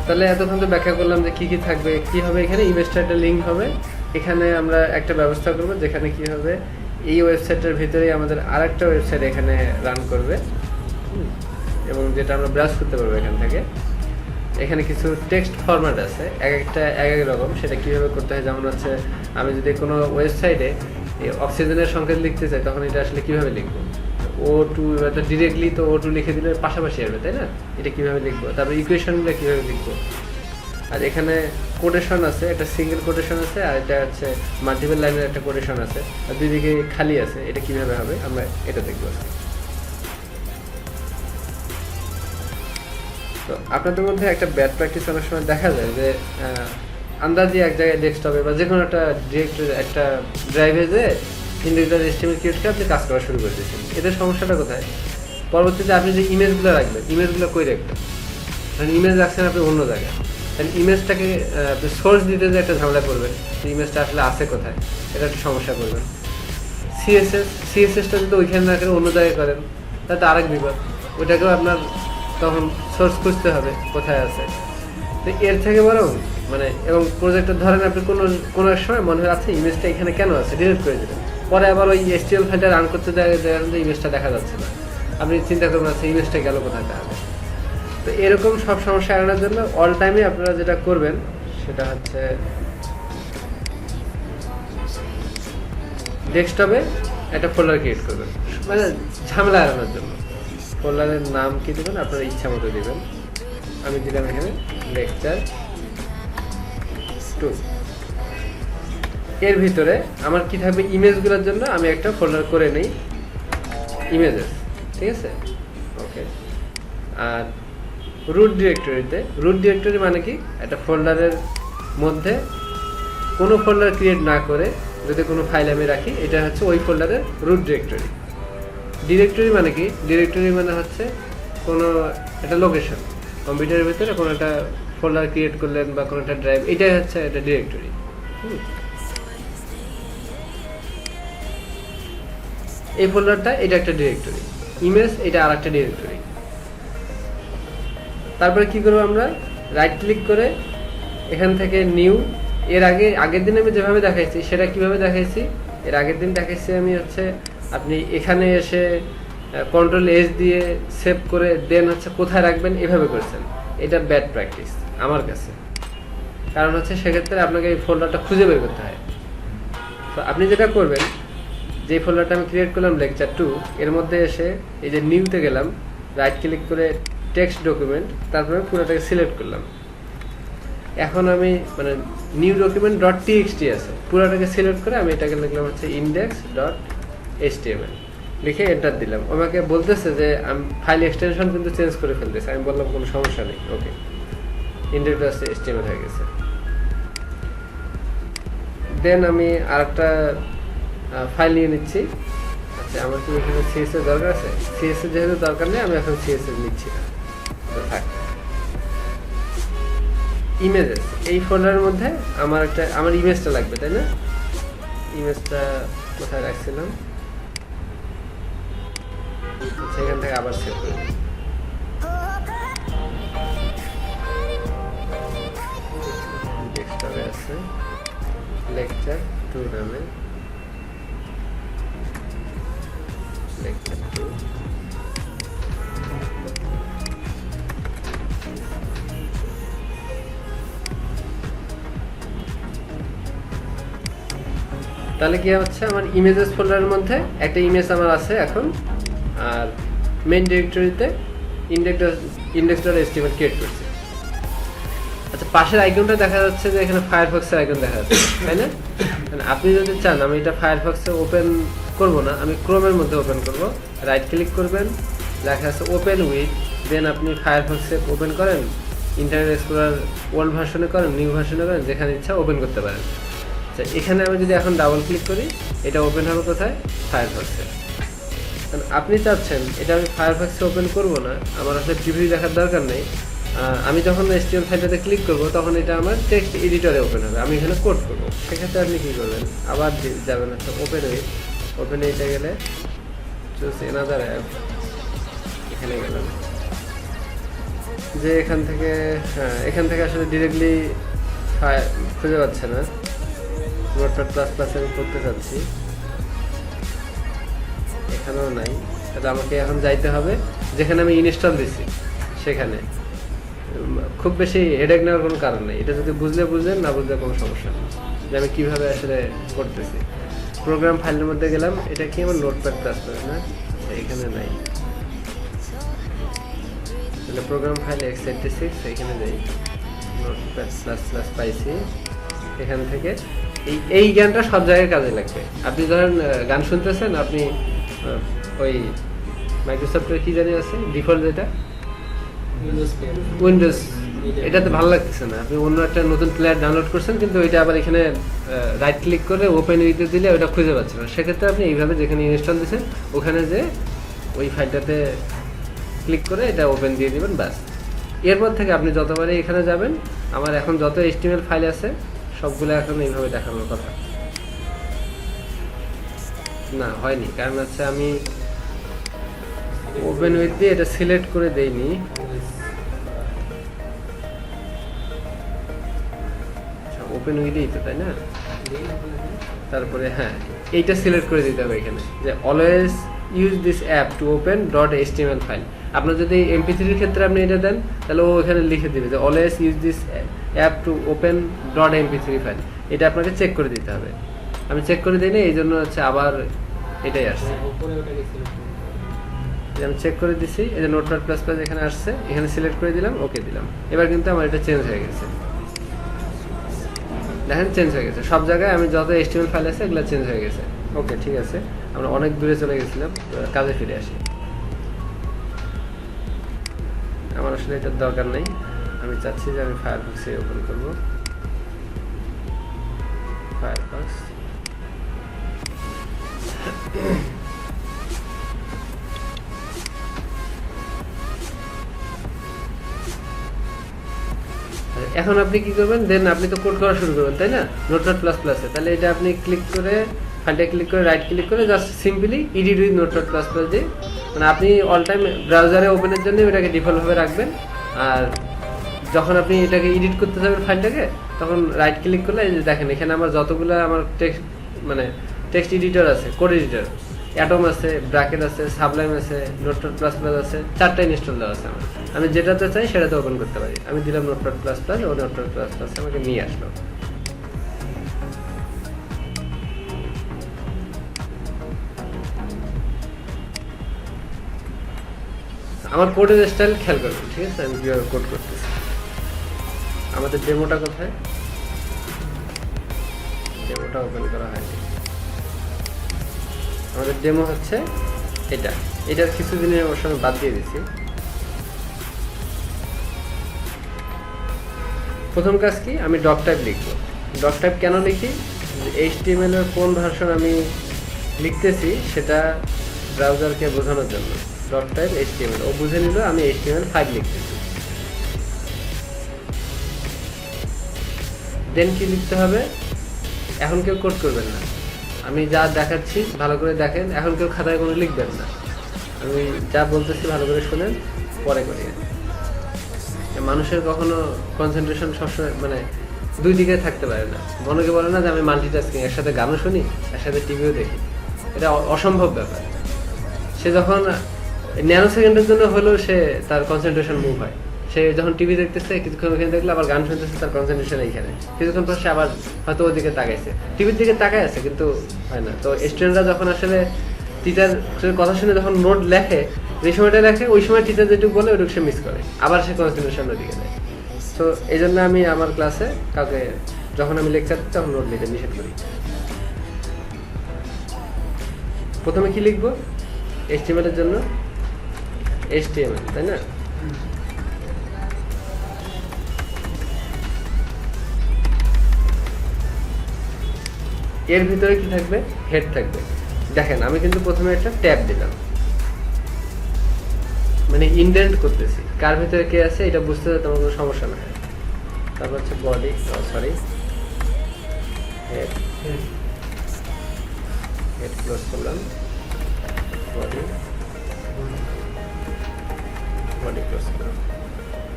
তাহলে এতক্ষণ তো ব্যাখ্যা করলাম যে কি থাকবে, কি হবে। এখানে ইমেজটা একটা লিঙ্ক হবে, এখানে আমরা একটা ব্যবস্থা করব যেখানে কি হবে, এই ওয়েবসাইটের ভিতরেই আমাদের আরেকটা ওয়েবসাইট এখানে রান করবে, এবং যেটা আমরা ব্রাউজ করতে পারবো এখান থেকে। এখানে কিছু টেক্সট ফরম্যাট আছে, এক একটা এক এক রকম। সেটা কীভাবে করতে হয়, যেমন হচ্ছে আমি যদি কোনো ওয়েবসাইটে অক্সিজেনের সংকেত লিখতে চাই, তখন এটা আসলে কীভাবে লিখবো, O2 এটা ডিরেক্টলি তো O2 লিখে দিলে পাশাপাশি আসবে, তাই না? এটা কীভাবে লিখবো, তারপরে ইকুয়েশনগুলো কীভাবে লিখবো। আর এখানে কোটেশন আছে, একটা সিঙ্গেল কোটেশন আছে, আর এটা হচ্ছে মাল্টিপল লাইনের একটা কোটেশন আছে, আর দুই দিকে খালি আছে। এটা কীভাবে হবে আমরা এটা দেখবো। তো আপনাদের মধ্যে একটা ব্যাড প্র্যাকটিস অনেক সময় দেখা যায় যে আন্দাজে এক জায়গায় ডেস্কটপে বা যে কোনো একটা ডিরেক্টরি একটা ড্রাইভে যে ইন্ডিভিজুয়াল এস্টিমেট ক্রিয়েট করে আপনি কাজ করা শুরু করে দিয়েছেন। এদের সমস্যাটা কোথায়? পরবর্তীতে আপনি যে ইমেজগুলো রাখবেন, ইমেজগুলো কই রাখবেন? কারণ ইমেজ রাখছেন আপনি অন্য জায়গায়, কারণ ইমেজটাকে আপনি সোর্স দিতে যে একটা ঝামেলা করবেন, সেই ইমেজটা আসলে আছে কোথায়, এটা একটা সমস্যা করবেন। সিএসএসটা যদি ওইখানে না করে অন্য জায়গায় করেন, তাতে আরেক বিপদ। ওইটাকেও আপনার তখন সোর্স খুঁজতে হবে কোথায় আছে। তো এর থেকে বরং এবং প্রজেক্টের ধরেন আপনি কোনো এক সময় মনে হয় আছে ইমেজটা এখানে কেন আছে, ডিলিট করে দেবেন। পরে আবার ওই এসটিএল ফাইলটা রান করতে দেখেন যে ইমেজটা দেখা যাচ্ছে না, আপনি চিন্তা করবেন আছে ইমেজটা গেল কোথায় তাহলে। তো এরকম সব সমস্যা এড়ানোর জন্য অল টাইমে আপনারা যেটা করবেন সেটা হচ্ছে ডেস্কটপে একটা ফোল্ডার ক্রিয়েট করবেন, ঝামেলা এড়ানোর জন্য। ফোল্ডারের নাম কি দেবেন আপনার ইচ্ছা মতো দেবেন। আমি দিলাম এখানে লেকচার 2। এর ভিতরে আমার কি থাকবে, ইমেজগুলোর জন্য আমি একটা ফোল্ডার করে নেই, ইমেজেস, ঠিক আছে? ওকে। আর রুট ডিরেক্টরি মানে কি, একটা ফোল্ডারের মধ্যে কোনো ফোল্ডার ক্রিয়েট না করে যদি কোনো ফাইল আমি রাখি, এটা হচ্ছে ওই ফোল্ডারের রুট ডিরেক্টরি। ডিরেক্টরি মানে কি, ডিরেক্টরি মানে হচ্ছে কোনো একটা লোকেশন, কম্পিউটারের ভিতরে কোনো একটা ফোল্ডার ক্রিয়েট করলেন বা কোনো একটা ড্রাইভ, এটাই হচ্ছে একটা ডিরেক্টরি। এই ফোল্ডারটা এটা একটা ডিরেক্টরি, ইমেজ এটা আর একটা ডিরেক্টরি। তারপরে কি করবো আমরা, রাইট ক্লিক করে এখান থেকে নিউ। আগের দিন আমি যেভাবে দেখাইছি সেটা কিভাবে দেখাইছি, এর আগের দিন দেখাইছি আমি হচ্ছে আপনি এখানে এসে কন্ট্রোল-S দিয়ে সেভ করে দেন হচ্ছে কোথায় রাখবেন এভাবে করছেন। এটা ব্যাড প্র্যাকটিস আমার কাছে, কারণ হচ্ছে সেক্ষেত্রে আপনাকে এই ফোল্ডারটা খুঁজে বের করতে হয়। তো আপনি যেটা করবেন, যে ফোল্ডারটা আমি ক্রিয়েট করলাম লেকচার 2, এর মধ্যে এসে এই যে নিউতে গেলাম, রাইট ক্লিক করে টেক্সট ডকুমেন্ট, তারপরে পুরোটাকে সিলেক্ট করলাম। এখন আমি নিউ ডকুমেন্ট .txt আছে, পুরোটাকে সিলেক্ট করে আমি এটাকে লিখলাম হচ্ছে index.html, লিখে এন্টার দিলাম। আমাকে বলতেছে যে আমি ফাইল এক্সটেনশন কিন্তু চেঞ্জ করে ফেলতেছে। আমি বললাম কোনো সমস্যা নেই, ওকে, index.html হয়ে গেছে। দেন আমি আরেকটা ফাইল নিয়ে নিচ্ছি। আচ্ছা, আমার কি এখানে সিএসএস দরকার আছে? সিএসএস যেহেতু দরকার নেই, আমি এখন সিএসএস নিচ্ছি না, তো থাক। ইমেজেস, এই ফোল্ডারের মধ্যে আমার ইমেজটা লাগবে, তাই না? ইমেজটা কোথায় রাখছিলাম, সেখান থেকে আবার সেভ করে দিই। ডেস্কটপে আছে লেকচার 2 নামে, লেকচার 2। তাহলে কি হচ্ছে, আমার ইমেজেস ফোল্ডারের মধ্যে একটা ইমেজ আমার আছে এখন, আর মেইন ডিরেক্টরিতে index.html ক্রিয়েট করছি। আচ্ছা, পাশের আইকনটা দেখা যাচ্ছে যে এখানে ফায়ারফক্সের আইকন দেখা যাচ্ছে, তাই না? আপনি যদি চান আমি এটা ফায়ারফক্সে ওপেন করব না, আমি ক্রোমের মধ্যে ওপেন করব। রাইট ক্লিক করবেন, লেখা আছে ওপেন উইথ, দেন আপনি ফায়ারফক্সে ওপেন করেন, ইন্টারনেট এক্সপ্লোরার ওল্ড ভার্সনে করেন, নিউ ভার্সনে করেন, যেখানে ইচ্ছা ওপেন করতে পারেন। আচ্ছা, এখানে আমি যদি এখন ডাবল ক্লিক করি, এটা ওপেন হবে কোথায়, ফায়ারফক্সে। আপনি চাচ্ছেন এটা আমি ফায়ারফক্সে ওপেন করব না, আমার আসলে প্রিভিউ দেখার দরকার নেই, আমি যখন HTML ফাইলটাতে ক্লিক করব তখন এটা আমার টেক্সট এডিটরে ওপেন হবে, আমি এখানে কোড করব। সেক্ষেত্রে আপনি কী করবেন, আবার যাবেন হচ্ছে ওপেন উইথ, গেলে চুজ এনাদার অ্যাপ, এখানে গেলাম, যে এখান থেকে এখান থেকে আসলে ডিরেক্টলি খুঁজে পাচ্ছে না। নোটপ্যাড প্লাস প্লাস আমি করতে চাচ্ছি, এখানেও নাই। তাহলে আমাকে এখন যাইতে হবে যেখানে আমি ইনস্টল দিছি সেখানে। খুব বেশি হেডেক নেওয়ার কোনো কারণ নেই, এটা যদি বুঝলেন, না বুঝলে কোনো সমস্যা নেই যে আমি কীভাবে আসলে করতেছি। প্রোগ্রাম ফাইলের মধ্যে গেলাম, এটা কি আমার নোটপ্যাড প্লাস প্লাস না, এখানে নাই। তাহলে প্রোগ্রাম ফাইল x86 এখানে যাই, নোটপ্যাড প্লাস প্লাস পাইছি। এখান থেকে এই জ্ঞানটা সব জায়গায় কাজে লাগবে। আপনি ধরেন গান শুনতেছেন, আপনি ওই মাইক্রোসফটের কি জানি আছে ডিফল্ট, যেটা উইন্ডোজ, এটাতে ভালো লাগতেছে না, আপনি অন্য একটা নতুন প্লেয়ার ডাউনলোড করছেন, কিন্তু ওইটা আবার এখানে রাইট ক্লিক করে ওপেন উইথে দিলে ওটা খুঁজে পাচ্ছেন না। সেক্ষেত্রে আপনি এইভাবে যেখানে ইনস্টল দিয়েছেন ওখানে যে ওই ফাইলটাতে ক্লিক করে এটা ওপেন দিয়ে দিবেন, ব্যাস। এরপর থেকে আপনি যতবারই এখানে যাবেন, আমার এখন যত HTML ফাইল আছে সবগুলো এখন এইভাবে দেখানোর কথা না, হয়নি। কারণ হচ্ছে আমি ওপেন উইথ দিয়ে এটা সিলেক্ট করে দেইনি। ওপেন উইথই তো, তাই না? তারপরে হ্যাঁ, এইটা সিলেক্ট করে দিতে হবে এখানে, যে always use this app to open .html file. আপনার যদি MP3 এর ক্ষেত্রে আপনি এটা দেন, তাহলে ও এখানে লিখে দিবে যে always use this app to open .mp3 file. এটা আপনাকে চেক করে দিতে হবে। আমি চেক করে দিই না, এই জন্য হচ্ছে আবার এটাই আসছে। আমি চেক করে দিছি, এই যে নোটপ্যাড প্লাস প্লাস এখানে আসছে, এখানে সিলেক্ট করে দিলাম, ওকে দিলাম। এবার কিন্তু আমার এটা চেঞ্জ হয়ে গেছে, দেখেন চেঞ্জ হয়ে গেছে। সব জায়গায় আমি যত HTML ফাইল আছে এগুলো চেঞ্জ হয়ে গেছে। ওকে, ঠিক আছে, আমরা অনেক দূরে চলে গেছিলাম, কাজে ফিরে আসি। আমার আসলে এটার দরকার নেই, আমি চাচ্ছি যে আমি ফায়ারফক্সে ওপেন করব। ফায়ারফক্স, এখন আপনি কি করবেন, দেন আপনি তো কোড করা শুরু করবেন, তাই না? নোটপ্যাড প্লাস প্লাসে, তাহলে এটা আপনি ক্লিক করে ফাইলটা ক্লিক করে রাইট ক্লিক করে just simply edit with notepad plus plus দিয়ে, মানে আপনি অল টাইম ব্রাউজারে ওপেনের জন্য এটাকে ডিফল্টভাবে রাখবেন। আর যখন আপনি এটাকে এডিট করতে যাবেন ফাইলটাকে, তখন রাইট ক্লিক করলে এই যে দেখেন এখানে আমার যতগুলো আমার টেক্সট, মানে টেক্সট এডিটর আছে, কোড এডিটর, অ্যাটম আছে, ব্র্যাকেট আছে, সাবলাইম আছে, নোটপ্যাড প্লাস প্লাস আছে, 4টা ইনস্টল দেওয়া আছে আমার। আমি যেটাতে চাই সেটাতে ওপেন করতে পারি। আমি দিলাম নোটপ্যাড প্লাস প্লাস, ও নোটপ্যাড প্লাস প্লাস আমাকে নিয়ে আসলো। আমার কোডের স্টাইল খেয়াল করবেন, ঠিক আছে? আমি কীভাবে কোড করতেছি। আমাদের ডেমোটা কোথায়? ডেমোটা ওপেন করা হয়নি। আমাদের ডেমো হচ্ছে এটা, এটার কিছু দিনের ওর সঙ্গে বাদ দিয়ে দিচ্ছি। প্রথম কাজ কি, আমি ডক টাইপ লিখবো। ডক টাইপ কেন লিখি? HTML এর কোন ভার্সন আমি লিখতেছি সেটা ব্রাউজারকে বোঝানোর জন্য। ডক টাইপ HTML, ও বুঝে নিল আমি HTML5 লিখতেছি। দেন কি লিখতে হবে, এখন কেউ কোড করবেন না, আমি যা দেখাচ্ছি ভালো করে দেখেন। এখন কেউ খাতায় কোনো লিখবেন না, আমি যা বলতেছি ভালো করে শুনেন, পরে করি। মানুষের কখনো কনসেন্ট্রেশন সবসময় মানে দুই দিকে থাকতে পারে না। মনেকে বলে না যে আমি মাল্টিটাস্কিং, এর সাথে গানও শুনি, এর সাথে টিভিও দেখি, এটা অসম্ভব ব্যাপার। সে যখন ন্যানো সেকেন্ডের জন্য হলেও সে তার কনসেন্ট্রেশন মুভ হয়। সে যখন টিভি দেখতেছে, কিছুক্ষণ ওখানে দেখলে আবার গান শুনতেছে, তার কনসেন্ট্রেশন এইখানে। কিছুক্ষণ পর সে আবার হয়তো ওদিকে তাকাইছে, টিভির দিকে তাকাই আছে, কিন্তু হয় না। তো স্টুডেন্টরা যখন আসলে টিচার কথা শুনে যখন নোট লেখে, যে সময়টা লেখে ওই সময় টিচার যেটুকু বলে ওইটুকু সে মিস করে, আবার সে কনসেন্ট্রেশন ওদিকে দেয়। তো এই জন্য আমি আমার ক্লাসে কাউকে যখন আমি লেকচার দিই তখন নোট লিখতে নিষেধ করি। প্রথমে কি লিখবো HTML এর জন্য? HTML, তাই না? এর ভিতরে কি থাকবে? হেড থাকবে। দেখেন আমি কিন্তু প্রথমে একটা ট্যাব দিলাম, মানে ইনডেন্ট করতেছি কার ভিতরে কে আছে এটা বুঝতে তোমার কোনো সমস্যা না হয়। তারপর হচ্ছে body, sorry head, head close করলাম, বডি, বডি ক্লোজ করলাম।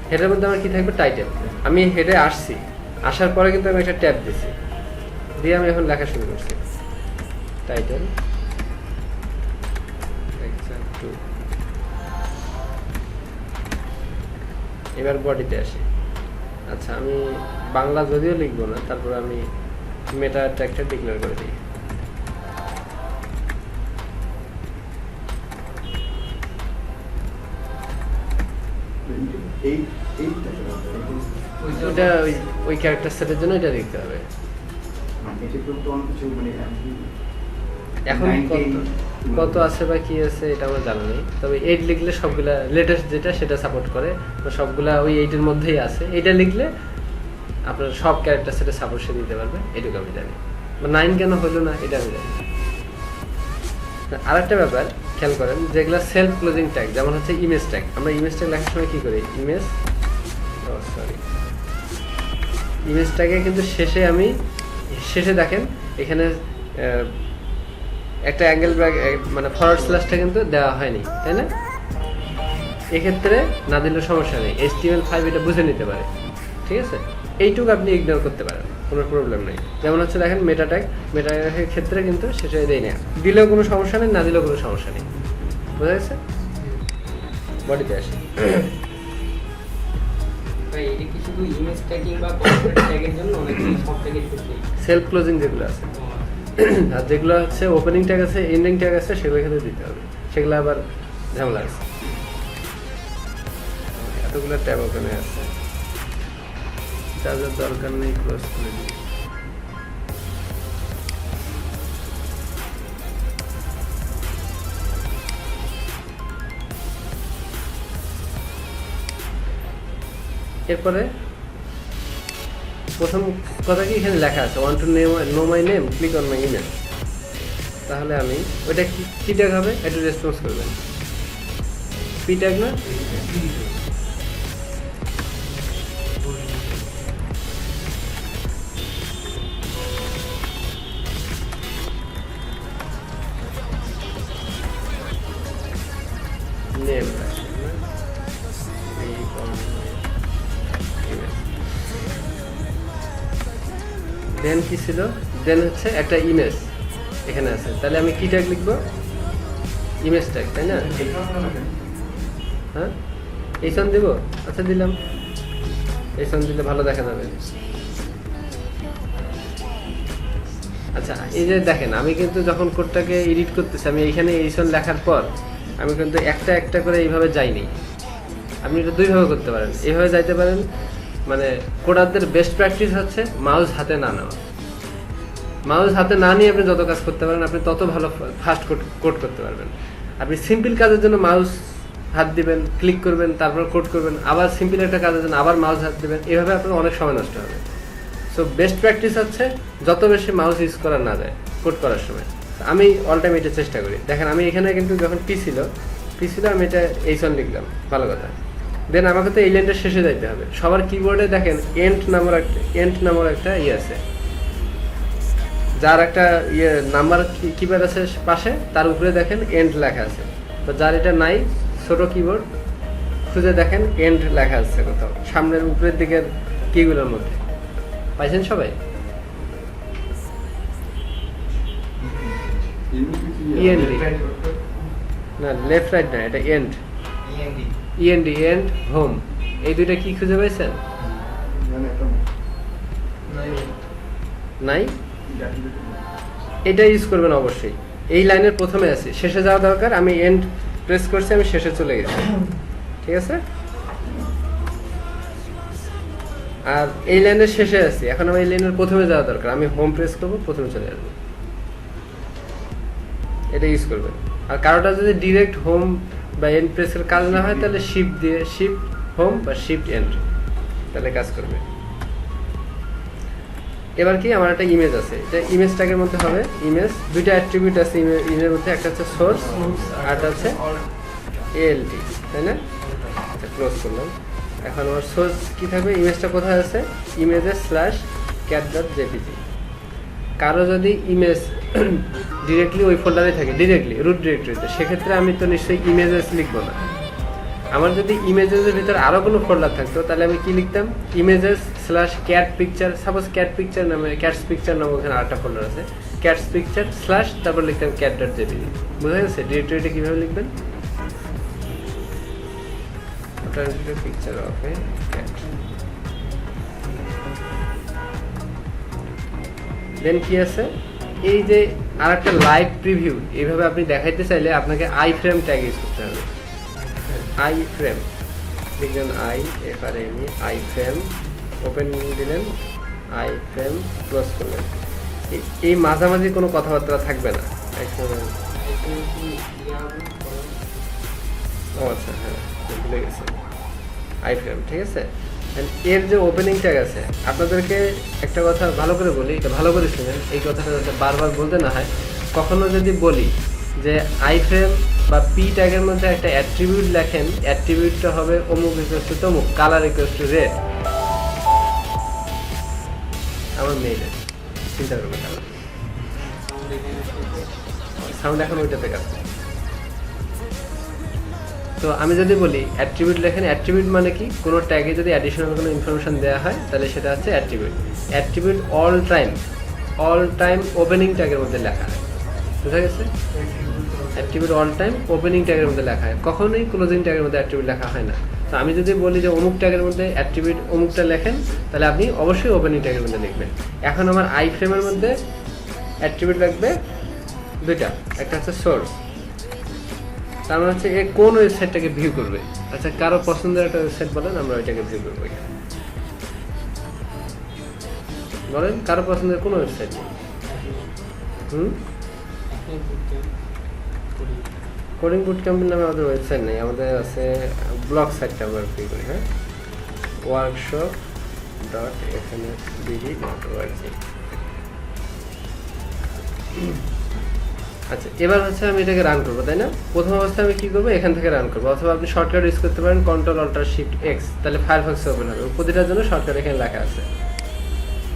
হেডের মধ্যে আমার কি থাকবে, টাইটেল। আমি হেডে আসছি, আসার পরে কিন্তু আমি একটা ট্যাব দিছি, দিয়ে আমি এখন লেখা শুরু করছি, টাইটেল লেকচার 2। এবার বডিতে আসি। আচ্ছা, আমি বাংলা যদিও লিখবো না, তারপর আমি মেটা ট্যাগটা ডিক্লেয়ার করে দিই। ওইটা ওই ক্যারেক্টার সেটের জন্য এটা লিখতে হবে। এখন কত আছে বা কি আছে এটা আমার জানা নেই, তবে 8 লিখলে সবগুলা লেটেস্ট যেটা সেটা সাপোর্ট করে, তো সবগুলা ওই 8-এর মধ্যেই আছে। এটা লিখলে আপনার সব ক্যারেক্টার সেটে সাপোর্ট সে দিতে পারবে, এটুকু আমি জানি। 9 কেন হলো না এটা আমি জানি। আরেকটা ব্যাপার খেয়াল করেন, যেগুলা সেলফ ক্লোজিং ট্যাগ, যেমন হচ্ছে ইমেজ ট্যাগ। আমরা ইমেজ ট্যাগ লেখার সময় কি করি, ইমেজ ট্যাগে কিন্তু শেষে দেখেন এখানে একটা অ্যাঙ্গেল মানে ফরওয়ার্ড স্ল্যাশটা কিন্তু দেওয়া হয়নি, তাই না? এক্ষেত্রে না দিলেও সমস্যা নেই, HTML5 এটা বুঝে নিতে পারে, ঠিক আছে? এইটুকু আপনি ইগনোর করতে পারেন, কোনো প্রবলেম নেই। যেমন হচ্ছে দেখেন মেটা ট্যাগের ক্ষেত্রে কিন্তু শেষে দেয় না, দিলেও কোনো সমস্যা নেই, না দিলেও কোনো সমস্যা নেই। বোঝা গেছে? বডিতে আসি। সেলফ ক্লোজিং যেগুলো আছে, আর যেগুলো হচ্ছে ওপেনিং ট্যাগ আছে, এন্ডিং ট্যাগ আছে, সেগুলো এখানে দিতে হবে। সেগুলো আবার ঝামেলা আছে, এতগুলো ট্যাব ওখানে আছে, যাদের দরকার নেই ক্লোজ করে দিই। এরপরে প্রথম কথা কি এখানে লেখা আছে, want to know my name, click on my email. তাহলে আমি ওইটা কি ট্যাগ হবে, একটু রেসপন্স করবেন। পি ট্যাগ না, নেম দেন কি ছিল, দেন হচ্ছে একটা ইমেজ এখানে আছে। তাহলে আমি কি ট্যাগ লিখবো, ইমেজ ট্যাগ, তাই না? হ্যাঁ, এইসন দিব। আচ্ছা দিলাম, এইসন দিলে ভালো দেখা যাবে। আচ্ছা, এই যে দেখেন আমি কিন্তু যখন কোডটাকে এডিট করতেছি, আমি এইখানে এইসন লেখার পর আমি কিন্তু একটা একটা করে এইভাবে যাইনি। আপনি এটা দুইভাবে করতে পারেন, এইভাবে যাইতে পারেন। মানে কোডারদের বেস্ট প্র্যাকটিস হচ্ছে মাউস হাতে না নেওয়া। মাউস হাতে না নিয়ে আপনি যত কাজ করতে পারেন, আপনি তত ভালো ফাস্ট কোড করতে পারবেন। আপনি সিম্পল কাজের জন্য মাউস হাত দিবেন, ক্লিক করবেন, তারপর কোড করবেন, আবার সিম্পল একটা কাজের জন্য আবার মাউস হাত দিবেন, এভাবে আপনার অনেক সময় নষ্ট হবে। সো বেস্ট প্র্যাকটিস হচ্ছে যত বেশি মাউস ইউজ করা না যায় কোড করার সময়। আমি অল টাইম এটা চেষ্টা করি। দেখেন আমি এখানে কিন্তু যখন পি ছিল আমি এটা এইসন লিখলাম, ভালো কথা। দেন আমাকে তো এই লাইনটা শেষে যাইতে হবে। সবার কিবোর্ডে দেখেন এন্ড নাম্বার একটা ইয়ে আছে, যার একটা ইয়ে নাম্বার কিপ্যাড আছে পাশে, তার উপরে দেখেন এন্ড লেখা আছে। তো যার এটা নাই, ছোট কিবোর্ড খুঁজে দেখেন এন্ড লেখা আছে কোথাও সামনের উপরের দিকের কিগুলোর মধ্যে। পাইছেন সবাই? ইএনডি না, লেফট রাইট না, এটা এন্ড, ইএনডি এন্ড হোম, এই দুইটা কি খুঁজে পাইছেন? নাই, এটা ইউজ করবেন অবশ্যই। এই লাইনের প্রথমে আছে, শেষে যাওয়া দরকার। আমি এন্ড প্রেস করছি, আমি শেষে চলে গেছি, ঠিক আছে? আর এই লাইনের শেষে আছি, এখন আমি এই লাইনের প্রথমে যাওয়া দরকার। আমি হোম প্রেস করবো, প্রথমে চলে আসবো। এটা ইউজ করবেন। আর কারোটা যদি ডিরেক্ট হোম বা এন্ড প্রেসের কাজ না হয়, তাহলে শিফট দিয়ে শিফট হোম বা শিফট এন্ড, তাহলে কাজ করবে। এবার কি আমার একটা ইমেজ আছে, এটা ইমেজ ট্যাগের মধ্যে হবে। ইমেজ দুইটা অ্যাট্রিবিউট আছে ইমেজের মধ্যে, একটা হচ্ছে সোর্স আর একটা হচ্ছে এএলটি, তাই না? এটা ক্লোজ করলাম। এখন আমার সোর্স কি থাকবে, ইমেজটা কোথায় আছে, ইমেজের /cat.jpg। কারো যদি ইমেজ ডিরেক্টলি ওই ফোল্ডারে থাকে, ডিরেক্টলি রুট ডিরেক্টরিতে, সেক্ষেত্রে আমি তো নিশ্চয়ই ইমেজেস লিখবো না। আমার যদি ইমেজেসের ভিতরে আরো কোনো ফোল্ডার থাকতো তাহলে আমি কি লিখতাম, ইমেজেস/ক্যাট পিকচার, সাপোজ ক্যাট পিকচার নামে ক্যাটস পিকচার নামে ওখানে আরেকটা ফোল্ডার আছে, ক্যাটস পিকচার স্ল্যাশ তারপর লিখতাম cat.jpg। বুঝা গেছে ডিরেক্টরিটা কিভাবে লিখবেন? পিকচার ওকে ক্যাট, দেন কি আছে এই যে আরেকটা লাইভ প্রিভিউ, এইভাবে আপনি দেখাইতে চাইলে আপনাকে আই ফ্রেম ট্যাগ ইউজ করতে হবে। আই ফ্রেম লিখলেন, আই ফ্রেম ওপেন দিলেন, আই ফ্রেম ক্লোজ করলেন। এই মাঝামাঝি কোনো কথাবার্তা থাকবে না। ও আচ্ছা, হ্যাঁ ভুলে গেছি, আই ফ্রেম, ঠিক আছে। এর যে ওপেনিং ট্যাগ আছে, আপনাদেরকে একটা কথা ভালো করে বলি, এটা ভালো করে শুনেন, এই কথাটা যাতে বারবার বলতে না হয়। কখনো যদি বলি যে আই ফ্রেম বা পি ট্যাগের মধ্যে একটা অ্যাট্রিবিউট লেখেন, অ্যাট্রিবিউটটা হবে অমুক ইকুয়াল টু তমুক, কালার ইকুয়াল টু রেড, আমার মেইলে চিন্তা করবে কালার সাউন্ড এখন ওইটাতে কাজ করে। তো আমি যদি বলি অ্যাট্রিবিউট লেখেন, অ্যাট্রিবিউট মানে কি, কোনো ট্যাগে যদি অ্যাডিশনাল কোনো ইনফরমেশন দেওয়া হয় তাহলে সেটা হচ্ছে attribute. Attribute all time opening ট্যাগের মধ্যে লেখা হয়, বুঝা গেছে? অ্যাট্রিবিউট অল টাইম ওপেনিং ট্যাগের মধ্যে লেখা হয়, কখনোই ক্লোজিং ট্যাগের মধ্যে অ্যাট্রিবিউট লেখা হয় না। তো আমি যদি বলি যে অমুক ট্যাগের মধ্যে অ্যাট্রিবিউট অমুকটা লেখেন, তাহলে আপনি অবশ্যই ওপেনিং ট্যাগের মধ্যে লিখবেন। এখন আমার আই ফ্রেমের মধ্যে অ্যাট্রিবিউট লাগবে দুইটা, একটা হচ্ছে সোর্স, তার মানে হচ্ছে এ কোন ওয়েবসাইটটাকে ভিউ করবে। আচ্ছা, কারো পছন্দের একটা ওয়েবসাইট বলেন, আমরা ওইটাকে ভিউ করবো। বলেন কারো পছন্দের কোন ওয়েবসাইট? কোডিং বুট ক্যাম্প নামে আমাদের ওয়েবসাইট নেই, আমাদের আছে ব্লগ সাইটটা আমরা ভিউ করি। হ্যাঁ, workshop.fnsbd.org। আচ্ছা, এবার হচ্ছে আমি এটাকে রান করবো, তাই না? প্রথম অবস্থায় আমি কি করবো, এখান থেকে রান করবো, অথবা আপনি শর্টকাট ইউজ করতে পারেন Ctrl+Alt+Shift+X, তাহলে ফায়ারফক্স ওপেন হবে। প্রতিটার জন্য শর্টকাট এখানে লেখা আছে।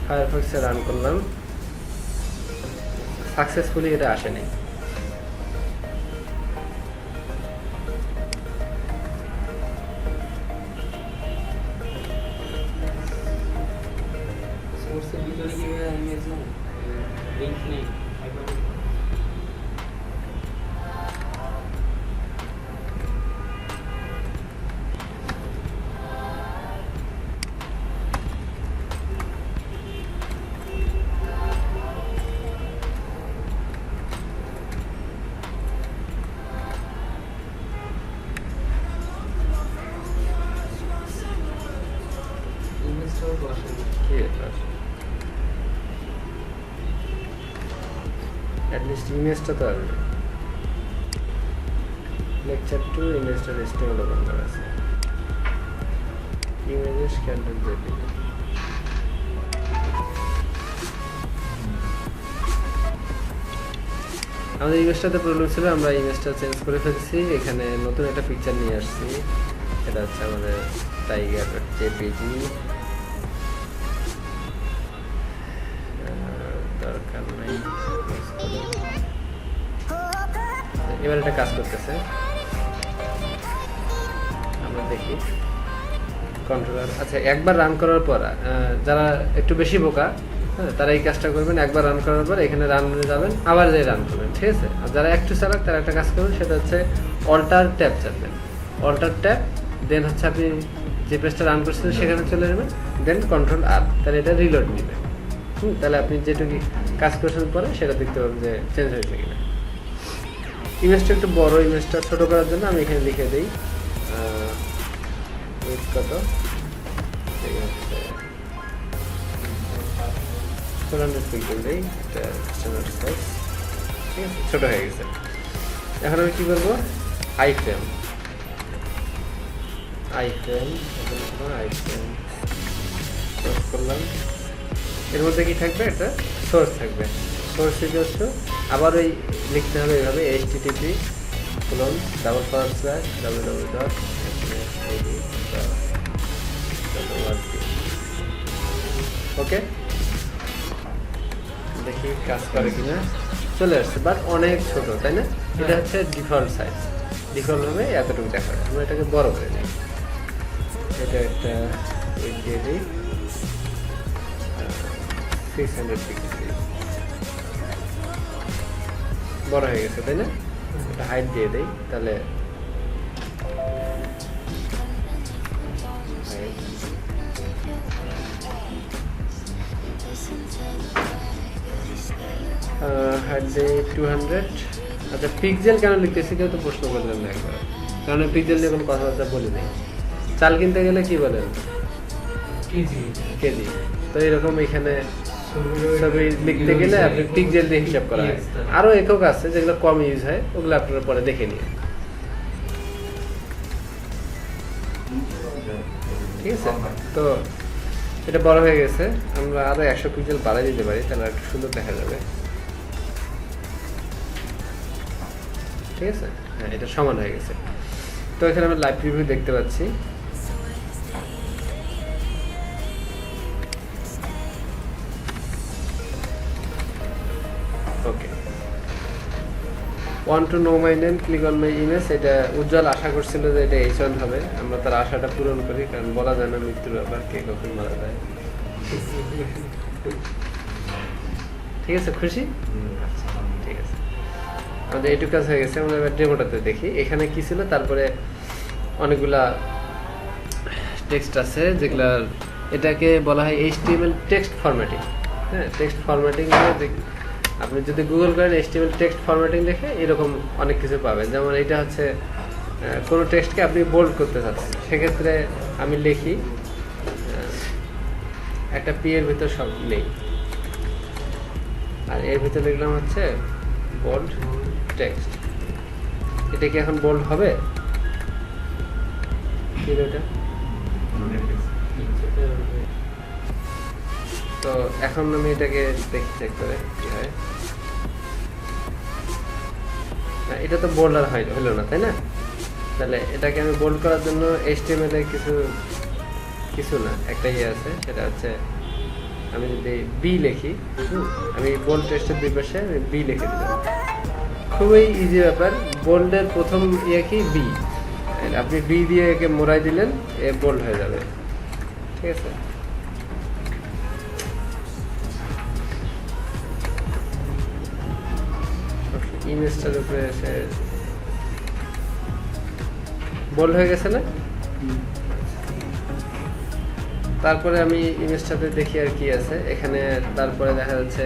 ফায়ারফক্সে রান করলাম, সাকসেসফুলি এটা আসেনি। অ্যাটলিস্ট ইমেজটা তো আসবে। লেকচার 2 ইমেজটা HTML ওপেন করা আছে, ইমেজেস cat.jpg। আমাদের ইমেজটাতে প্রবলেম ছিল, আমরা ইমেজটা চেঞ্জ করে ফেলছি, এখানে নতুন একটা পিকচার নিয়ে আসছি। এটা হচ্ছে আমাদের tiger.jpg। দরকার নাই, এবার এটা কাজ করতেছে, আমরা দেখি কন্ট্রোলার। আচ্ছা, একবার রান করার পর যারা একটু বেশি বোকা, হ্যাঁ, তারা এই কাজটা করবেন। একবার রান করার পর এখানে রান যাবেন, আবার যাই রান করবেন, ঠিক আছে? আর যারা একটু চালাক তারা একটা কাজ করবেন, সেটা হচ্ছে অল্টার ট্যাব চাপবেন, অল্টার ট্যাব, দেন হচ্ছে আপনি যে পেজটা রান করছিলেন সেখানে চলে যাবেন, দেন Ctrl+R, তাহলে এটা রিলোড নেবে। তাহলে আপনি যেটুকু কাজ করছেন পরে সেটা দেখতে পাবেন যে চেঞ্জ হয়েছে কিনা। ইমেজটা একটু বড়, ইমেজটা ছোট করার জন্য আমি এখানে লিখে দিই কত, এই হচ্ছে 400 পিক্সেল দিই, এটা স্ট্যান্ডার্ড সাইজ, ঠিক আছে, ছোট হয়ে গেছে। এখন আমি কি করবো, আই ফ্রেম করলাম। এর মধ্যে কি থাকবে, একটা সোর্স থাকবে, সোর্স ইকুয়ালস টু, আবার ওই লিখতে হবে এইভাবে http://www.fnsbd.org। ওকে, দেখি কাজ করে কিনা। চলে আসছে, বাট অনেক ছোট, তাই না? এটা হচ্ছে ডিফল্ট সাইজ। ডিফল্ট হবে এতটুকু দেখাবে। আমরা এটাকে বড় করে নিই, এটা একটা দিয়ে দিই 600 পিক্সেল, বড় হয়ে গেছে তাই না? এটা হাইট দিয়ে দেই, তাহলে হাইট দেই 200। আচ্ছা পিক্সেল কেন লিখতেছি কেউ তো প্রশ্ন করলেন না একবার, কারণ পিক্সেল নিয়ে কোনো কথাবার্তা বলি নাই। চাল কিনতে গেলে কি বলেন? কেজি। তো এরকম এখানে ছবি লিখতে গেলে আপনি পিক্সেল দিয়ে হিসাব করা হয়। আরো একক আছে যেগুলো কম ইউজ হয়, ওগুলো আপনারা পরে দেখে নিন, ঠিক আছে? তো এটা বড় হয়ে গেছে, আমরা আরো 100 পিক্সেল বাড়াই দিতে পারি, তাহলে একটু সুন্দর দেখা যাবে, ঠিক আছে? হ্যাঁ, এটা সমান হয়ে গেছে। তো এখানে আমরা লাইভ প্রিভিউ দেখতে পাচ্ছি। Okay, want to know my name, click on my image. এটা উজ্জ্বল আশা করছিল যে এটা H1 হবে, আমরা তার আশাটা পূরণ করি, কারণ বলা যায় না মৃত্যুর ব্যাপার, কে কখন মারা যায়। ঠিক আছে, খুশি? ঠিক আছে, আমাদের এইটুকু কাজ হয়ে গেছে। আমরা এবার ডেমোটাতে দেখি এখানে কি ছিল। তারপরে অনেকগুলা টেক্সট আছে যেগুলা, এটাকে বলা হয় HTML টেক্সট ফরম্যাটিং। হ্যাঁ, টেক্সট ফরম্যাটিং আপনি যদি গুগল করেন HTML টেক্সট ফরম্যাটিং দেখে এরকম অনেক কিছু পাবেন। যেমন এটা হচ্ছে কোনো টেক্সটকে আপনি বোল্ড করতে চাচ্ছেন, সেক্ষেত্রে আমি লিখি একটা পি এর ভিতর সব নেই, আর এর ভিতরে লিখলাম হচ্ছে বোল্ড টেক্সট। এটা কি এখন বোল্ড হবে? এটা তো এখন আমি এটাকে দেখি চেক করে কি হয়। এটা তো বোল্ড আর হইলো না, তাই না? তাহলে এটাকে আমি বোল্ড করার জন্য HTML এ কিছু না, একটা ইয়ে আছে, সেটা হচ্ছে আমি যদি বি লিখি, আমি বোল্ড টেক্সটের দুই পাশে আমি বি লিখে দিলাম। খুবই ইজি ব্যাপার। বোল্ডের প্রথম ইয়ে কি? বি। আপনি বি দিয়ে একে মোড়াই দিলেন, এ বোল্ড হয়ে যাবে, ঠিক আছে? ইমেজটার উপরে এসে বোল্ড হয়ে গেছে না? তারপরে আমি ইমেজটাতে দেখি আর কি আছে এখানে। তারপরে দেখা যাচ্ছে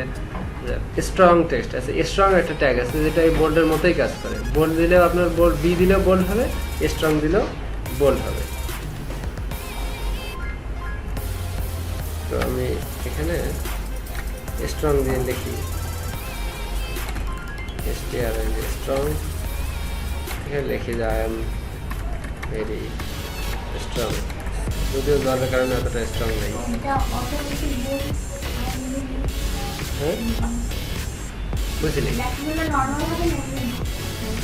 স্ট্রং টেক্সট আছে, স্ট্রং একটা ট্যাগ আছে যেটা এই বোল্ডের মতোই কাজ করে। বোল্ড দিলেও আপনার বোল্ড, বি দিলেও বোল্ড হবে, স্ট্রং দিলেও বোল্ড হবে। তো আমি এখানে স্ট্রং দিয়ে লিখি স্ট্রং, এখানে লিখি যে আই এম ভেরি স্ট্রং, যদিও জলের কারণে এতটা স্ট্রং নেই। হ্যাঁ, বুঝলি?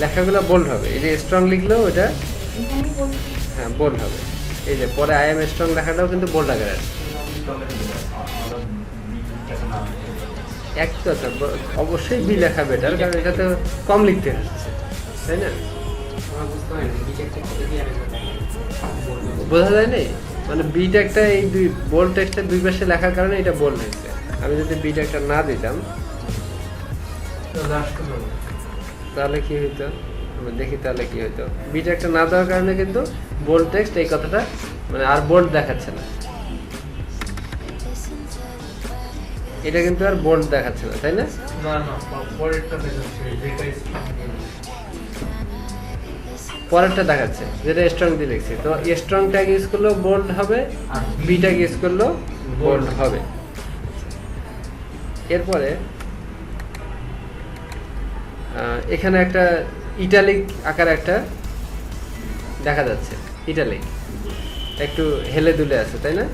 লেখাগুলো বোল্ড হবে, এই যে স্ট্রং লিখলেও এটা হ্যাঁ বোল্ড হবে। এই যে পরে আই এম স্ট্রং লেখাটাও কিন্তু বোল্ড আকারে আছে। এক কথা, অবশ্যই বি লেখা বেটার, কারণ এটা তো কম লিখতে হচ্ছে, তাই না? বোঝা যায় নাই, মানে বিটা একটা এই দুই বোল্ড টেক্সটের দুই পাশে লেখার কারণে এটা বোল্ড হয়েছে। আমি যদি বিটা একটা না দিতাম তাহলে কি হইতো? আমি দেখি তাহলে কি হইতো। বিটা একটা না দেওয়ার কারণে কিন্তু বোল্ড টেক্সট এই কথাটা মানে আর বোল্ড দেখাচ্ছে না, এটা কিন্তু আর বোল্ড দেখাচ্ছে না, তাই না? পরেরটা দেখাচ্ছে যেটা স্ট্রং দিয়ে লিখছি। তো স্ট্রং ট্যাগ ইউজ করলেও বোল্ড হবে, বি ট্যাগ ইউজ করলেও বোল্ড হবে। এরপরে এখানে একটা ইটালিক আকার একটা দেখা যাচ্ছে, ইটালিক একটু হেলে দুলে আছে, তাই না?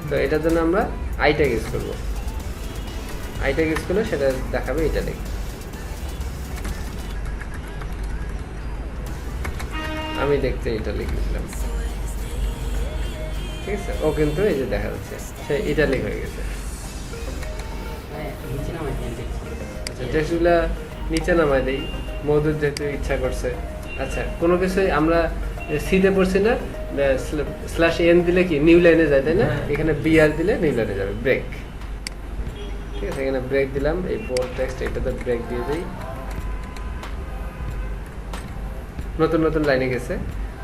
তো এটার জন্য আমরা আই ট্যাগ ইউজ করবো। আই ট্যাগ ইউজ করলে সেটা দেখাবে ইটালিক। আমি দেখতে ইটালিক লিখলাম, ঠিক আছে? ও কিন্তু এই যে দেখা যাচ্ছে সে ইটালিক হয়ে গেছে। টেক্সটগুলা নিচে নামাই দেই, মধুর যেহেতু ইচ্ছা করছে আচ্ছা কোনো কিছুই আমরা সিতে পড়ছি না, স্ল্যাশ এন দিলে কি নিউ লাইনে যায় তাই না, এখানে বিআর দিলে নিউ লাইনে যাবে, ব্রেক। ঠিক আছে, এখানে ব্রেক দিলাম, এই বোল্ড টেক্সট এটাতে ব্রেক দিয়ে দিই, নতুন নতুন লাইনে গেছে।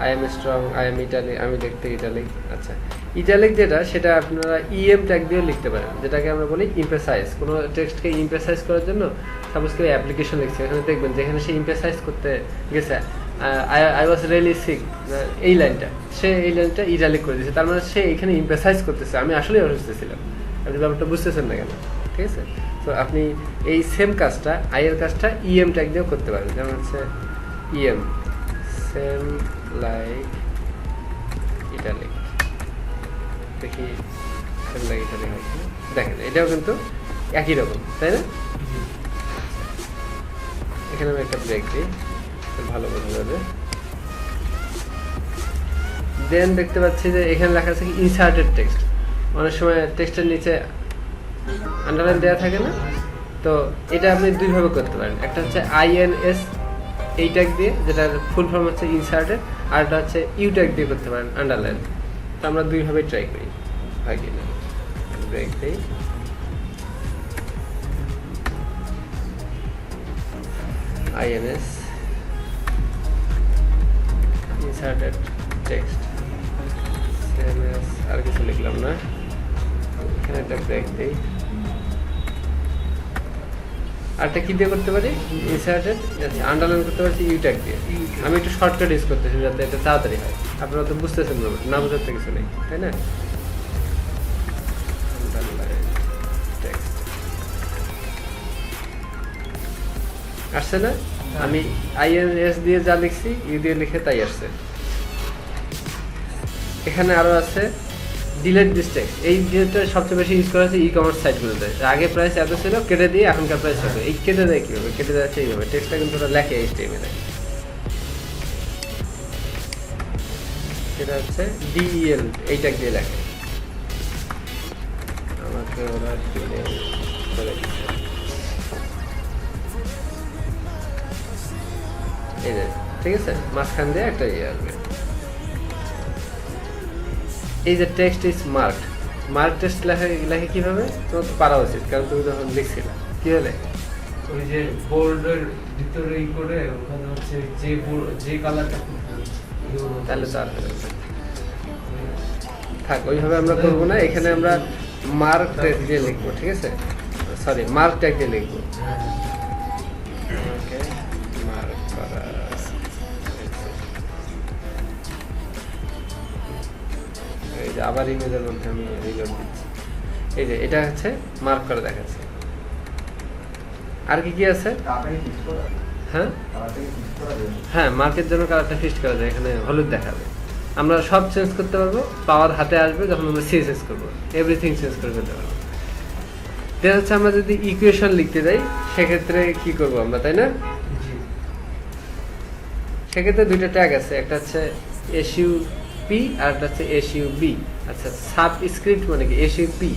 I am strong, I am italic, আমি লিখতে ইটালিক। আচ্ছা ইটালিক যেটা সেটা আপনারা ইএম ট্যাগ দিয়েও লিখতে পারেন, যেটাকে আমরা বলি ইমপ্রেসাইজ। কোনো টেক্সটকে ইমপ্রেসাইজ করার জন্য সাপোজ কেউ অ্যাপ্লিকেশন লিখছে, এখানে দেখবেন যেখানে সে ইমপ্রেসাইজ করতে গেছে আই ওয়াজ রিয়েলি সিক, এই লাইনটা সে এই লাইনটা ইটালিক করে দিয়েছে, তার মানে সে এখানে ইমপ্রেসাইজ করতেছে আমি আসলে অসুস্থ ছিলাম। আপনি ব্যাপারটা বুঝতেছেন না কেন? ঠিক আছে, তো আপনি এই সেম কাজটা আই এর কাজটা ইএম ট্যাগ দিয়েও করতে পারেন, যেমন হচ্ছে ইএম সেম লাইক ইটালিক, দেখি সেম লাইক ইটালিক হয়েছে, দেখেন এটাও কিন্তু একই রকম তাই না। এখানে আমি একটা ব্রেক দিই, ভালো বোঝা যাবে। দেন দেখতে পাচ্ছি যে এখানে লেখা আছে কি ইনসার্টেড টেক্সট। অনেক সময় টেক্সটের নিচে আন্ডারলাইন দেওয়া থাকে না, তো এটা আপনি দুইভাবে করতে পারেন। একটা হচ্ছে আইএনএস এই ট্যাগ দিয়ে, যেটার ফুল ফর্ম হচ্ছে ইনসার্টেড, আর একটা হচ্ছে ইউ ট্যাগ দিয়ে করতে পারেন আন্ডারলাইন। তো আমরা দুইভাবে ট্রাই করি, হয় কি না। ব্রেক দিই, আইএনএস ইনসার্টেড টেক্সট, সিএমএস আর কিছু লিখলাম না, এখানে একটা ব্রেক দিই। আরটা কি দিয়ে করতে পারি, ইনসার্টেড আন্ডারলাইন করতে পারছি ইউ ট্যাগ দিয়ে। আমি একটু শর্টকাট ইউজ করতেছি যাতে এটা তাড়াতাড়ি হয়, আপনারা তো বুঝতেছেন না, বোঝাতে কিছু নেই তাই না। আসছে না, আমি আইএনএস দিয়ে যা লিখছি ইউ দিয়ে লিখে তাই আসছে। এখানে আরো আছে ডিলেট দিস টেক্সট, এই ডিলেটটা সবচেয়ে বেশি ইউজ করা হচ্ছে ই কমার্স সাইটগুলোতে। আগে প্রাইস এত ছিল, কেটে দিয়ে এখনকার প্রাইস এত। এই কেটে দেয় কীভাবে, কেটে যাচ্ছে এইভাবে, টেক্সটটা কিন্তু ওরা লেখে এইচটিএমএল এ, সেটা হচ্ছে ডিইএল এই ট্যাগ দিয়ে লেখে। আমাকে ওরা ডিলেট করে দিচ্ছে, এই যে ঠিক আছে, মাঝখান দিয়ে একটা ইয়ে আসবে। এই যে text is marked, mark text লেখে কিভাবে, তোমার তো পারা উচিত, কারণ তুমি যখন লিখছিলে কি হলে ওই যে বোল্ডের ভিতরে ই করে ওখানে হচ্ছে যে কালারটা তাহলে তো আর থাক, ওইভাবে আমরা করবো না। এখানে আমরা মার্ক ট্যাগ দিয়ে লিখবো, ঠিক আছে, সরি মার্ক ট্যাগ দিয়ে লিখবো। ওকে, মার্ক করা, এই যে আবার ইমেজের মধ্যে আমি রিলোড দিচ্ছি, এই যে এটা হচ্ছে মার্ক করে দেখাচ্ছে। আর কি কি আছে, হ্যাঁ হ্যাঁ মার্কের জন্য কালারটা ফিক্সড করা যায়, এখানে হলুদ দেখাবে। আমরা সব চেঞ্জ করতে পারবো, পাওয়ার হাতে আসবে যখন আমরা সিএসএস করবো, এভরিথিং চেঞ্জ করে ফেলতে পারবো। দেখা যাচ্ছে আমরা যদি ইকুয়েশন লিখতে যাই সেক্ষেত্রে কি করবো আমরা, তাই না। সেক্ষেত্রে দুইটা ট্যাগ আছে, একটা হচ্ছে এসইউ পি আর একটা হচ্ছে এসইউ বি। আচ্ছা, সাবস্ক্রিপ্ট মানে কি, এসইউ পি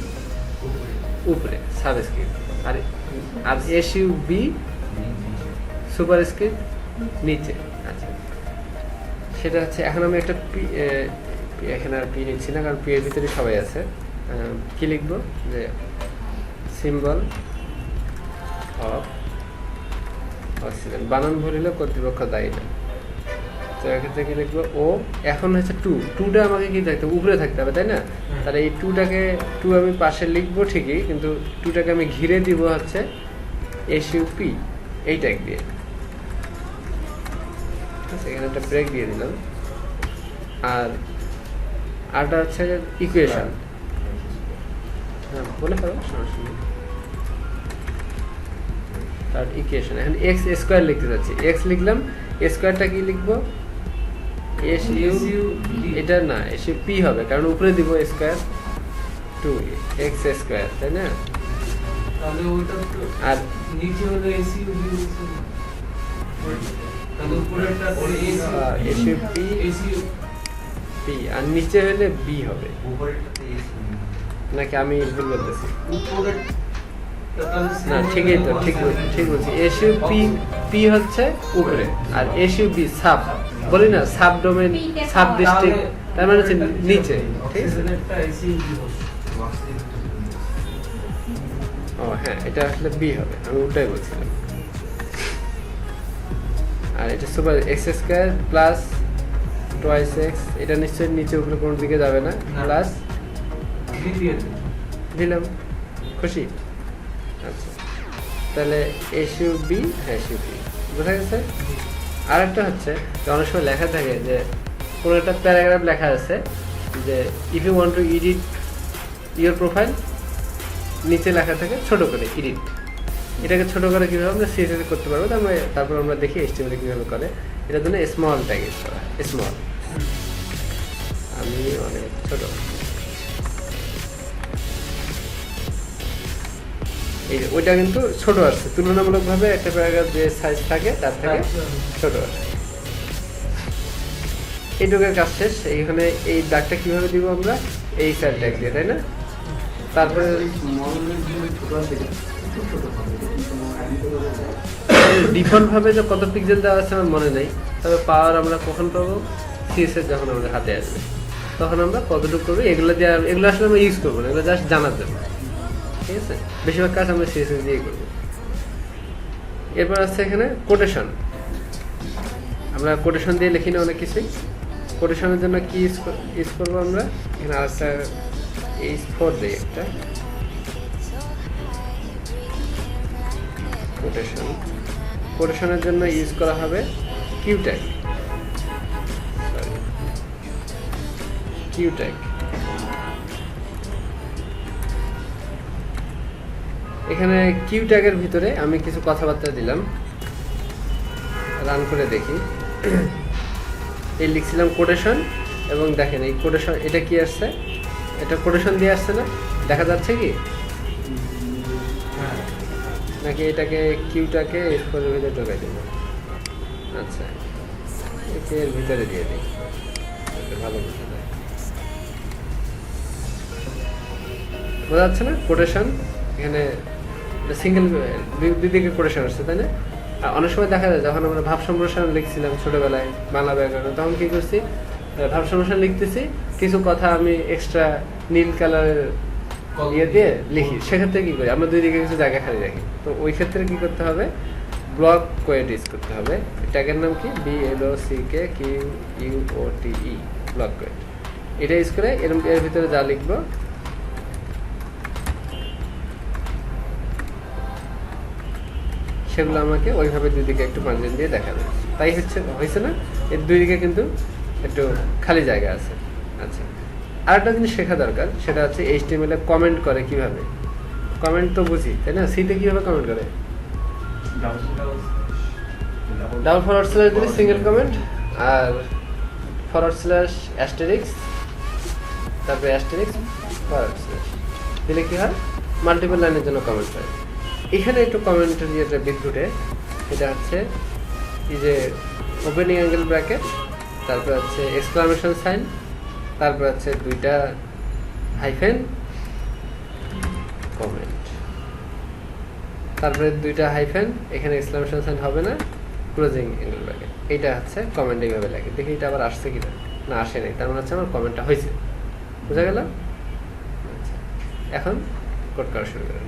উপরে সাবস্ক্রিপ্ট, আর এসইউ বি সুপারস্ক্রিপ্ট নিচে। আচ্ছা, সেটা হচ্ছে এখন আমি একটা পি, এখানে আর পি নিচ্ছি না কারণ পি এর ভিতরে সবাই আছে। কি লিখবো, যে সিম্বল অফ অক্সিজেন, বানান ভুল হলেও কর্তৃপক্ষ দায়ী না। তো এক্ষেত্রে কি লিখবো, ও এখন হচ্ছে টুটা আমাকে কি থাকতে হবে, উপরে থাকতে হবে তাই না। তাহলে এই টু আমি পাশে লিখবো ঠিকই, কিন্তু টুটাকে আমি ঘিরে দিব হচ্ছে এসইউপি এই ট্যাগ দিয়ে। ঠিক আছে, এখানে একটা ব্রেক দিয়ে দিলাম। আর আরটা হচ্ছে ইকুয়েশন, হ্যাঁ বলে ফেলো সমস্যা নেই। তার ইকুয়েশন, এখন এক্স স্কোয়ার লিখতে যাচ্ছি, এক্স লিখলাম, স্কোয়ারটা কি লিখবো, এসইউ, এটা না এসইউ পি হবে কারণ উপরে দিব স্কোয়ার, 2x স্কোয়ার তাই না। তাহলে ওটা আর নিচে হলো এসইউ বি, তাহলে উপরেরটা SU P, SU P R নিচে হলে বি হবে, উপরেরটাতে এসইউ নাকি আমি ভুল বলতেছি। উপরের না ঠিকই তো, ঠিক বলছি। এসইউ পি হচ্ছে উপরে, আর এসইউ বি সাব, বলি না সাব ডোমেন, সাব ডিস্ট্রিক্ট, তার মানে হচ্ছে নিচে, ঠিক আছে? ও হ্যাঁ, এটা আসলে বি হবে, আমি ওটাই বলছিলাম। আর এটা super x square plus twice x, এটা নিশ্চয়ই নিচে উপরে কোনো দিকে যাবে না, প্লাস দিলাম, খুশি? আচ্ছা, তাহলে এসইউ বি, হ্যাঁ এসইউ বি, বোঝা গেছে? আর একটা হচ্ছে যে অনেক সময় লেখা থাকে যে কোনো একটা প্যারাগ্রাফ লেখা আছে যে if you want to edit your profile, নিচে লেখা থাকে ছোট করে এডিট। এটাকে ছোট করে কীভাবে আমরা সিএসএস করতে পারবো, তারপর আমরা দেখি এইচটিএমএল কীভাবে করে। এটার জন্য স্মল ট্যাগ ইউজ করা, স্মল, আমি অনেক ছোট, এই যে ওইটা কিন্তু ছোট আসছে তুলনামূলকভাবে, একটা প্যারাগ্রাফ যে সাইজ থাকে তার থেকে ছোট আসছে। এইটুকের কাজ শেষ। এইখানে এই দাগটা কিভাবে দিব আমরা, এই সাইড ট্যাগ দিয়ে, তাই না? তারপরে ডিফল্ট ভাবে যে কত পিক্সেল দেওয়া আছে আমার মনে নেই, তবে পাওয়ার আমরা কখন পাবো, সিএসএস যখন আমাদের হাতে আসবে তখন আমরা কতটুকু করবো, এগুলো দিয়ে, এগুলো আসলে আমরা ইউজ করবো না, এগুলো জাস্ট জানার জন্য, ঠিক আছে? বেশিরভাগ কাজ আমরা সিএসএস দিয়েই করবো। এরপর আছে এখানে কোটেশন। আমরা কোটেশন দিয়ে লিখি না অনেক কিছুই। কোটেশনের জন্য কি ইউজ করবো আমরা, এখানে আরেকটা H4 দিই একটা কোটেশন। কোটেশনের জন্য ইউজ করা হবে কিউ ট্যাগ, কিউ ট্যাগ। এখানে কিউ ট্যাগের ভিতরে আমি কিছু কথাবার্তা দিলাম, রান করে দেখি। এই লিখছিলাম কোটেশন, এবং দেখেন এই কোটেশন, এটা কি আসছে, এটা কোটেশন দিয়ে আসছে না, দেখা যাচ্ছে কি? নাকি এটাকে কিউটাকে এর ভিতরে ঢোকাই দেবো? আচ্ছা, একে এর ভিতরে দিয়ে দিই, ভালো বোঝা যাচ্ছে না? কোটেশন এখানে সিঙ্গেল দুদিকে কোটেশন আসছে, তাই না? আর অনেক সময় দেখা যায় যখন আমরা ভাব সম্প্রসারণ লিখছিলাম ছোটবেলায় বাংলা ব্যাকরণে, তখন কি করছি, ভাব সম্প্রসারণ লিখতেছি, কিছু কথা আমি এক্সট্রা নীল কালারের ইয়ে দিয়ে লিখি, সেক্ষেত্রে কি করি আমরা দুই দিকে কিছু জায়গা খালি রাখি। তো ওই ক্ষেত্রে কি করতে হবে, ব্লক কোয়েট ইউজ করতে হবে। ট্যাগের নাম কি, BLOCKQUOTE, ব্লক কোয়েট। এটা ইউজ করে এর ভিতরে যা লিখবো সেগুলো আমাকে ওইভাবে দুই দিকে একটু মার্জিন দিয়ে দেখাবে। তাই হয়েছে না, এর দুই দিকে কিন্তু একটু খালি জায়গা আছে। আচ্ছা, আরেকটা জিনিস শেখা দরকার, সেটা হচ্ছে এইচটিএমএল এ কমেন্ট করে কিভাবে। কমেন্ট তো বুঝি, তাই না? সিতে কিভাবে কমেন্ট করে, ডাবল ফরওয়ার্ড স্ল্যাশ দিলে সিঙ্গেল কমেন্ট, আর ফরওয়ার্ড স্ল্যাশ অ্যাস্টেরিক্স, তারপরে অ্যাস্টেরিক্স ফরওয়ার্ড স্ল্যাশ দিলে কি হয়, মাল্টিপল লাইনের জন্য কমেন্ট হয়। এখানে একটু কমেন্টের যেটা বিদ্যুটে, এটা হচ্ছে এই যে ওপেনিং অ্যাঙ্গেল ব্র্যাকেট, তারপর হচ্ছে এক্সক্লামেশন সাইন, তারপর হচ্ছে দুইটা হাইফেন কমেন্ট, তারপরে দুইটা হাইফেন, এখানে এক্সক্লামেশন সাইন হবে না, ক্লোজিং অ্যাঙ্গেল ব্র্যাকেট। এইটা হচ্ছে কমেন্ট এইভাবে লাগে। দেখি এটা আবার আসছে কিনা, না আসে নাই, তার মানে হচ্ছে আমার কমেন্টটা হয়েছে। বুঝা গেল? আচ্ছা, এখন কোড করা শুরু করেন।